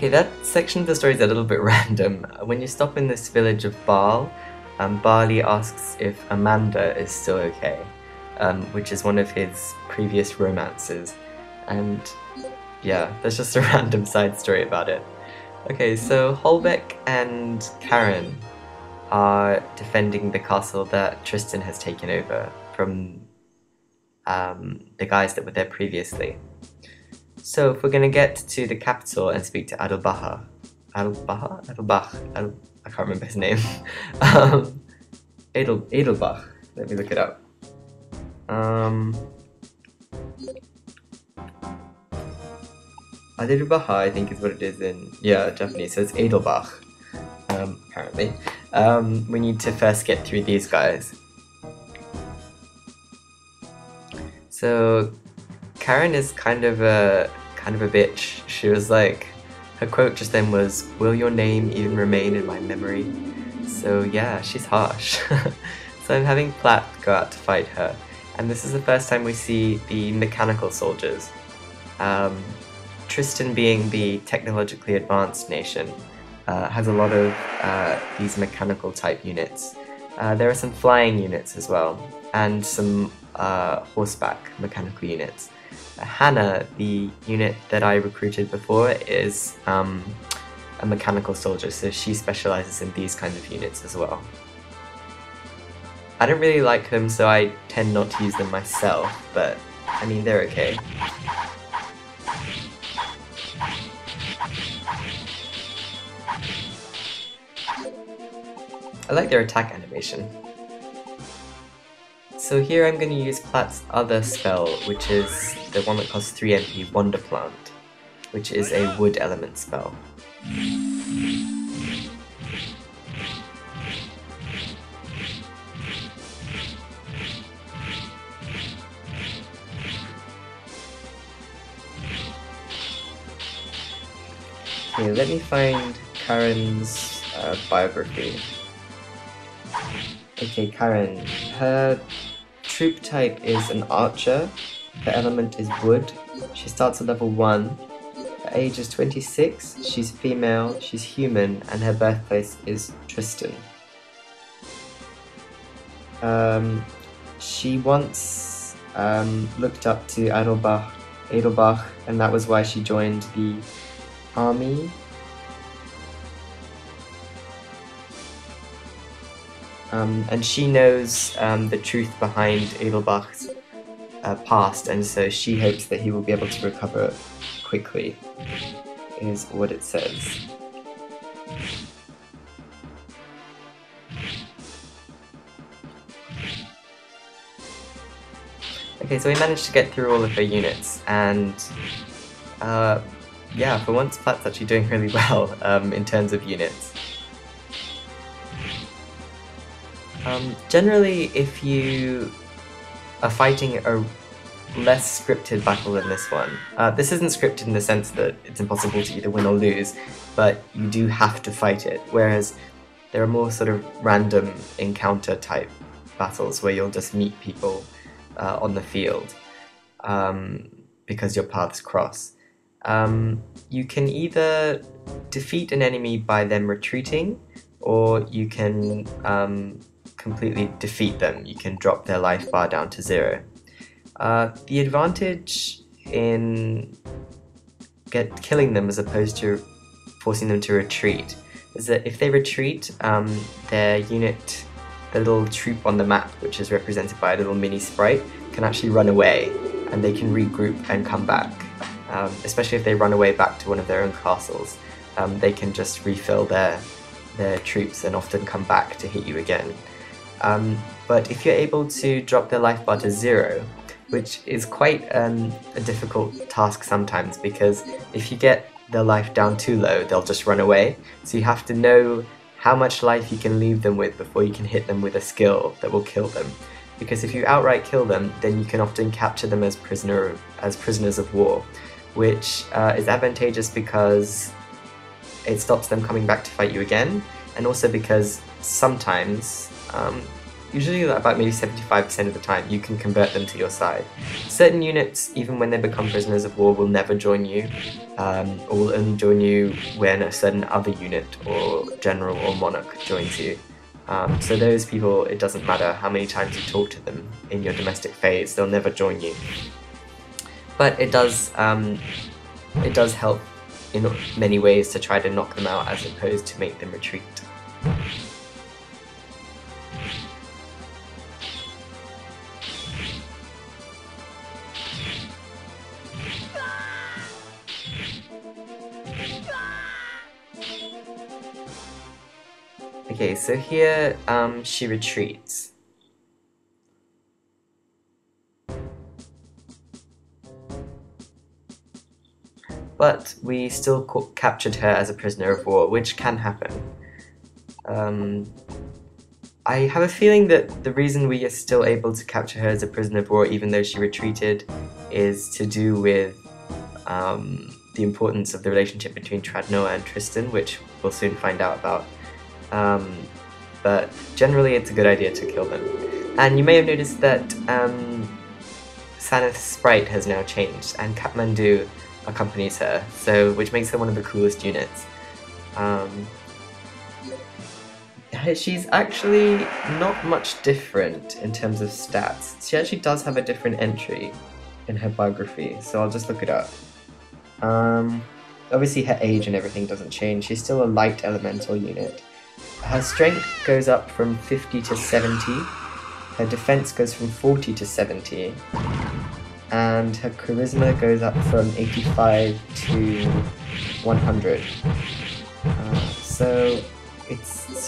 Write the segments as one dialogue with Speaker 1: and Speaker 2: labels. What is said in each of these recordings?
Speaker 1: Okay, that section of the story is a little bit random. When you stop in this village of Baal, Barley asks if Amanda is still okay, which is one of his previous romances. And yeah, there's just a random side story about it. Okay, so Holbeck and Karen are defending the castle that Tristan has taken over from the guys that were there previously. So if we're going to get to the capital and speak to Adelbach, I can't remember his name. Edelbach, let me look it up. Adelbach, I think is what it is in, Japanese, so it's Edelbach, apparently. We need to first get through these guys. So Karen is kind of a bitch. She was like, her quote just then was, "Will your name even remain in my memory?" So yeah, she's harsh. So I'm having Platt go out to fight her, and this is the first time we see the mechanical soldiers. Tristan, being the technologically advanced nation, has a lot of these mechanical type units. There are some flying units as well, and some horseback mechanical units. Hannah, the unit that I recruited before, is a mechanical soldier, so she specializes in these kinds of units as well. I don't really like them, so I tend not to use them myself, but I mean, they're okay. I like their attack animation. So here I'm going to use Platt's other spell, which is the one that costs 3 MP, Wonder Plant, which is a wood element spell. Okay, let me find Karen's biography. Okay, Karen. Her troop type is an archer. Her element is wood. She starts at level 1. Her age is 26. She's female. She's human, and her birthplace is Tristan. She once looked up to Adelbach, and that was why she joined the army. And she knows the truth behind Edelbach's past, and so she hopes that he will be able to recover quickly, is what it says. Okay, so we managed to get through all of her units, and yeah, for once Platt's actually doing really well in terms of units. Generally, if you are fighting a less scripted battle than this one, this isn't scripted in the sense that it's impossible to either win or lose, but you do have to fight it, whereas there are more sort of random encounter type battles where you'll just meet people on the field because your paths cross. You can either defeat an enemy by them retreating, or you can completely defeat them. You can drop their life bar down to 0. The advantage in killing them as opposed to forcing them to retreat is that if they retreat, their unit, the little troop on the map, which is represented by a little mini sprite, can actually run away, and they can regroup and come back. Especially if they run away back to one of their own castles, they can just refill their troops and often come back to hit you again. But if you're able to drop their life bar to 0, which is quite a difficult task sometimes, because if you get their life down too low, they'll just run away. So you have to know how much life you can leave them with before you can hit them with a skill that will kill them. Because if you outright kill them, then you can often capture them as prisoners of war, which is advantageous because it stops them coming back to fight you again, and also because sometimes usually about maybe 75% of the time, you can convert them to your side. Certain units, even when they become prisoners of war, will never join you, or will only join you when a certain other unit or general or monarch joins you. So those people, it doesn't matter how many times you talk to them in your domestic phase, they'll never join you. But it does help in many ways to try to knock them out as opposed to make them retreat. Okay, so here she retreats. But we still captured her as a prisoner of war, which can happen. I have a feeling that the reason we are still able to capture her as a prisoner of war even though she retreated is to do with the importance of the relationship between Tradnoa and Tristan, which we'll soon find out about. But generally it's a good idea to kill them. And you may have noticed that Sanith's sprite has now changed, and Kathmandu accompanies her, which makes her one of the coolest units. She's actually not much different in terms of stats. She actually does have a different entry in her biography, so I'll just look it up. Obviously her age and everything doesn't change. She's still a light elemental unit. Her strength goes up from 50 to 70, her defense goes from 40 to 70, and her charisma goes up from 85 to 100. So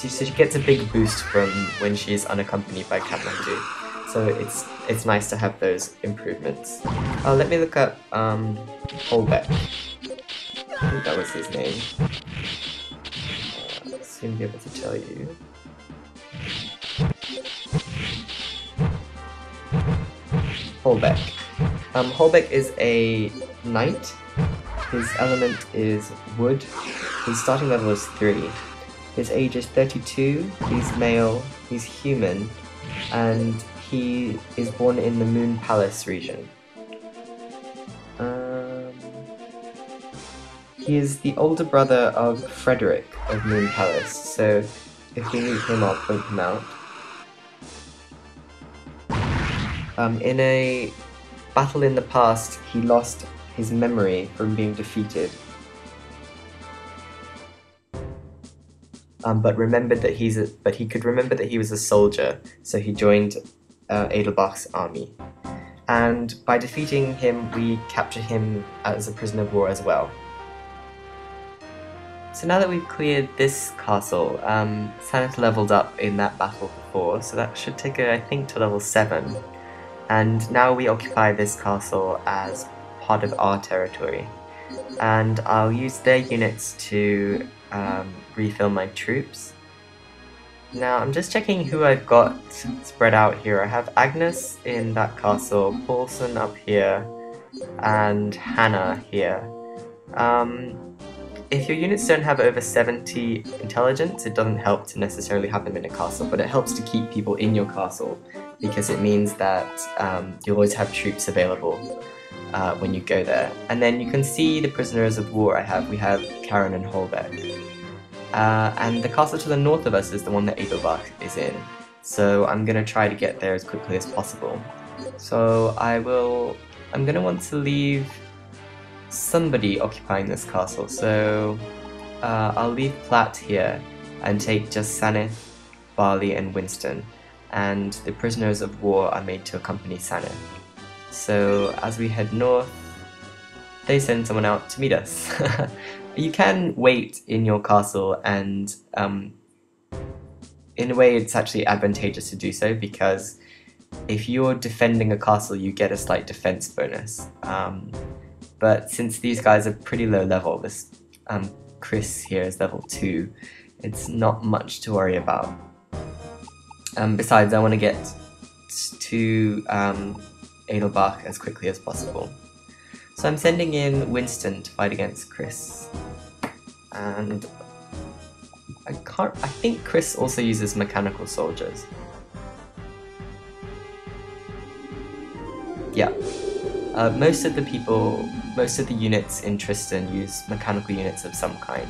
Speaker 1: she gets a big boost from when she's unaccompanied by Kathmandu. So it's nice to have those improvements. Let me look up Holbeck. I think that was his name. I'll soon be able to tell you. Holbeck. Holbeck is a knight. His element is wood. His starting level is 3. His age is 32, he's male, he's human, and he is born in the Moon Palace region. He is the older brother of Frederick of Moon Palace, so if we meet him I'll point him out. In a battle in the past, he lost his memory from being defeated. But he could remember that he was a soldier, so he joined Adelbach's army. And by defeating him, we captured him as a prisoner of war as well. So now that we've cleared this castle, Sanith leveled up in that battle before, so that should take her, I think, to level 7. And now we occupy this castle as part of our territory. And I'll use their units to refill my troops. Now I'm just checking who I've got spread out here. I have Agnes in that castle, Paulson up here, and Hannah here. If your units don't have over 70 intelligence, it doesn't help to necessarily have them in a castle, but it helps to keep people in your castle because it means that you'll always have troops available when you go there. And then you can see the prisoners of war I have. We have Karen and Holbeck. And the castle to the north of us is the one that Adelbach is in. So I'm going to try to get there as quickly as possible. So I'm going to want to leave somebody occupying this castle. So I'll leave Platt here and take just Sanith, Barley and Winston. And the prisoners of war are made to accompany Sanith. So as we head north, they send someone out to meet us. You can wait in your castle, and in a way it's actually advantageous to do so, because if you're defending a castle you get a slight defense bonus. But since these guys are pretty low level, this Chris here is level 2, it's not much to worry about. Besides, I want to get to Adelbach as quickly as possible. So I'm sending in Winston to fight against Chris. And I think Chris also uses mechanical soldiers. Yeah. Most of the units in Tristan use mechanical units of some kind.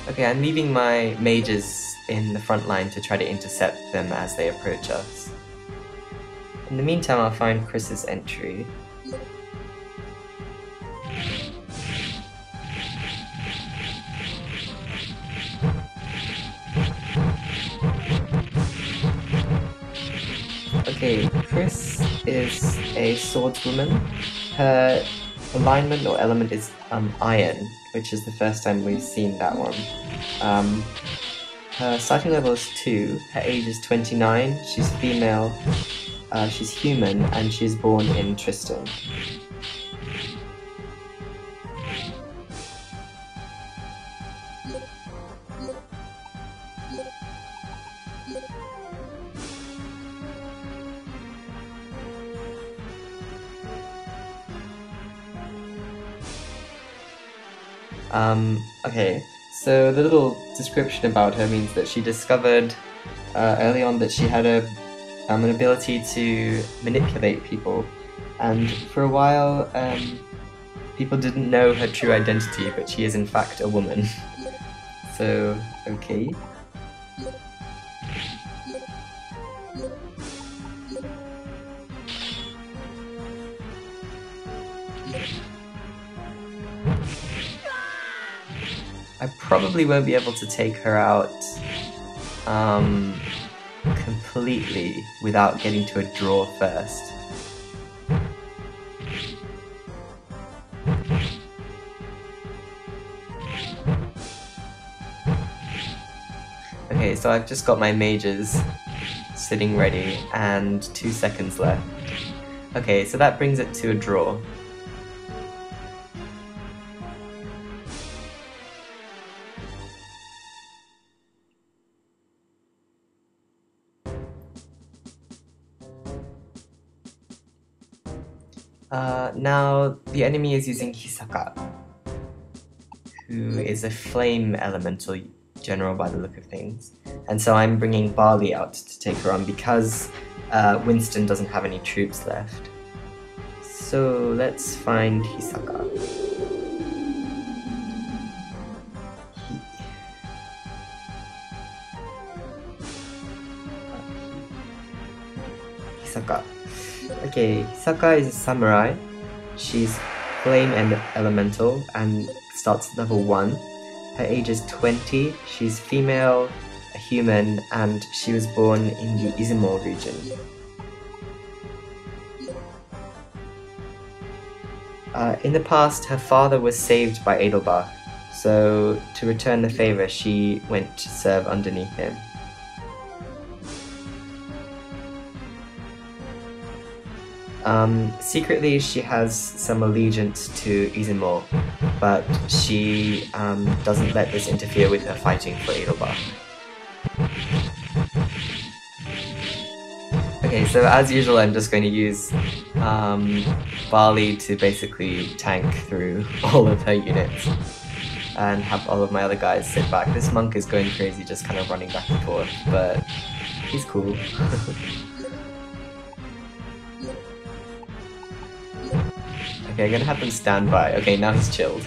Speaker 1: Okay, I'm leaving my mages in the front line to try to intercept them as they approach us. In the meantime, I'll find Chris's entry. Okay, Chris is a swordswoman. Her alignment or element is iron, which is the first time we've seen that one. Her starting level is 2, her age is 29, she's female, she's human, and she's born in Tristan. Okay, so the little description about her means that she discovered early on that she had an ability to manipulate people, and for a while people didn't know her true identity, but she is in fact a woman. So, okay. I probably won't be able to take her out completely without getting to a draw first. Okay, so I've just got my mages sitting ready and 2 seconds left. Okay, so that brings it to a draw. Now, the enemy is using Hisaka, who is a flame elemental general by the look of things. And so I'm bringing Barley out to take her on because Winston doesn't have any troops left. So let's find Hisaka. Hisaka. Okay, Hisaka is a samurai. She's flame and elemental and starts at level 1. Her age is 20. She's female, a human, and she was born in the Izumo region. In the past, her father was saved by Edelbach, so to return the favor, she went to serve underneath him. Secretly, she has some allegiance to Izumo, but she doesn't let this interfere with her fighting for Edelbach. Okay, so as usual, I'm just going to use Barley to basically tank through all of her units and have all of my other guys sit back. This monk is going crazy, just kind of running back and forth, but he's cool. Okay, I'm gonna have them stand by. Okay, now he's chilled.